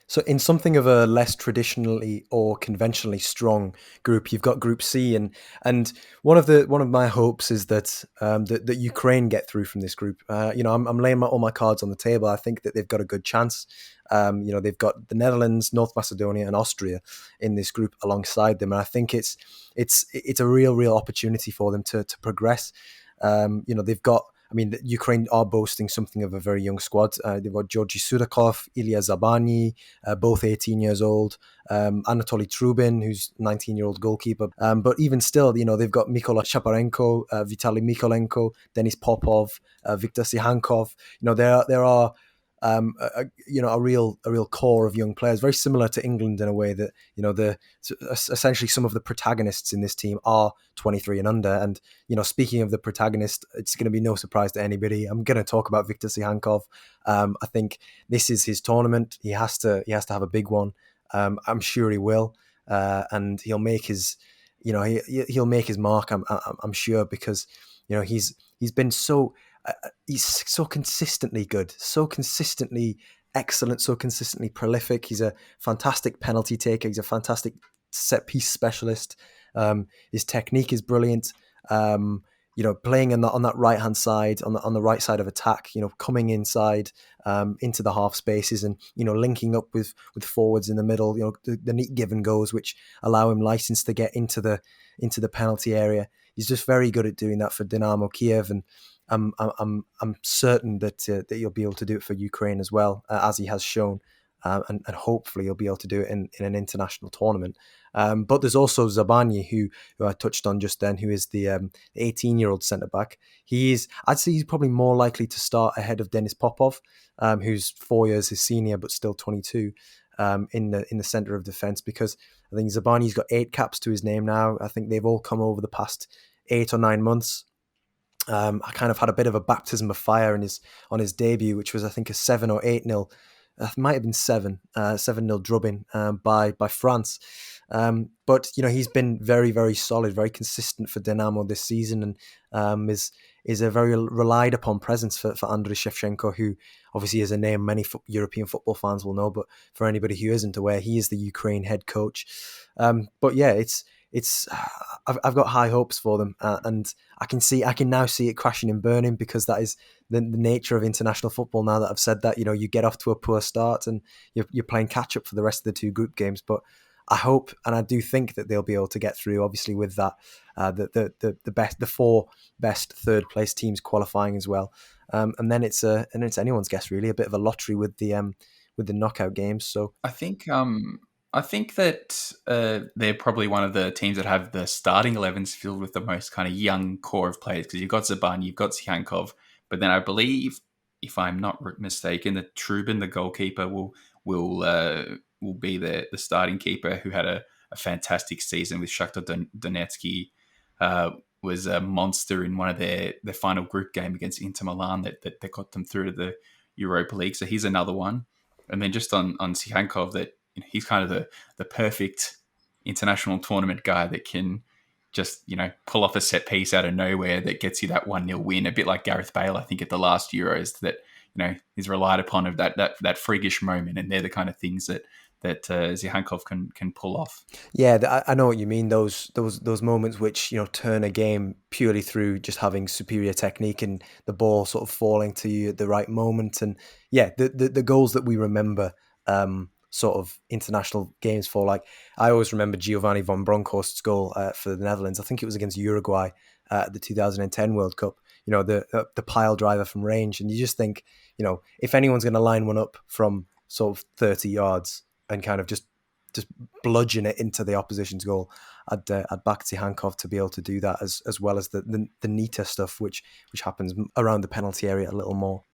So in something of a less traditionally or conventionally strong group, you've got Group C, and one of my hopes is that that Ukraine get through from this group. I'm laying all my cards on the table. I think that they've got a good chance. They've got the Netherlands, North Macedonia, and Austria in this group alongside them, and I think it's a real opportunity for them to progress. They've got. I mean, Ukraine are boasting something of a very young squad. They've got Georgi Sudakov, Ilya Zabarnyi, both 18 years old. Anatoly Trubin, who's 19-year-old goalkeeper. But even still, they've got Mykola Shaparenko, Vitaly Mikolenko, Denis Popov, Viktor Tsygankov. There are a real core of young players, very similar to England in a way that essentially some of the protagonists in this team are 23 and under. And speaking of the protagonist, it's going to be no surprise to anybody. I'm going to talk about Viktor Tsygankov. I think this is his tournament. He has to have a big one. I'm sure he will, and he'll make his he'll make his mark. I'm sure, because he's been so. He's so consistently good, so consistently excellent, so consistently prolific. He's a fantastic penalty taker. He's a fantastic set piece specialist. His technique is brilliant. Playing on that right hand side, on the right side of attack. Coming inside into the half spaces and linking up with forwards in the middle. The neat give and goes which allow him license to get into the penalty area. He's just very good at doing that for Dynamo Kyiv, and I'm certain that he'll be able to do it for Ukraine as well, as he has shown, and hopefully he'll be able to do it in an international tournament. But there's also Zabarnyi, who I touched on just then, who is the 18-year-old centre back. I'd say he's probably more likely to start ahead of Denis Popov, who's 4 years his senior but still 22, in the centre of defence, because I think Zabarnyi's got 8 caps to his name now. I think they've all come over the past 8 or 9 months. I kind of had a bit of a baptism of fire on his debut, which was I think a 7 or 8-0. It might have been 7-0 drubbing by France. But he's been very, very solid, very consistent for Dynamo this season, and is a very relied upon presence for Andriy Shevchenko, who obviously is a name many European football fans will know. But for anybody who isn't aware, he is the Ukraine head coach. But yeah, I've got high hopes for them, and I can now see it crashing and burning, because that is the nature of international football. Now that I've said that, you get off to a poor start and you're playing catch up for the rest of the 2 group games. But I hope, and I do think, that they'll be able to get through. Obviously, with that, the 4 best third place teams qualifying as well, and then it's anyone's guess really, a bit of a lottery with the knockout games. So I think that they're probably one of the teams that have the starting 11s filled with the most kind of young core of players, because you've got Zaban, you've got Tsygankov, but then I believe, if I'm not mistaken, that Trubin, the goalkeeper, will be the starting keeper, who had a fantastic season with Shakhtar Donetsk. Was a monster in one of their final group game against Inter Milan that got them through to the Europa League. So he's another one. And then just on Tsygankov, that he's kind of the perfect international tournament guy that can just, pull off a set piece out of nowhere that gets you that 1-0 win, a bit like Gareth Bale, I think, at the last Euros, that, is relied upon of that freakish moment. And they're the kind of things that Tsygankov can pull off. yeah, I know what you mean. Those moments which turn a game purely through just having superior technique and the ball sort of falling to you at the right moment, and yeah, the goals that we remember, sort of international games for. Like, I always remember Giovanni von Bronckhorst's goal for the Netherlands. I think it was against Uruguay at the 2010 World Cup. The pile driver from range, and you just think, if anyone's going to line one up from sort of 30 yards and kind of just bludgeon it into the opposition's goal, I'd back Tsygankov to be able to do that, as well as the neater stuff which happens around the penalty area a little more.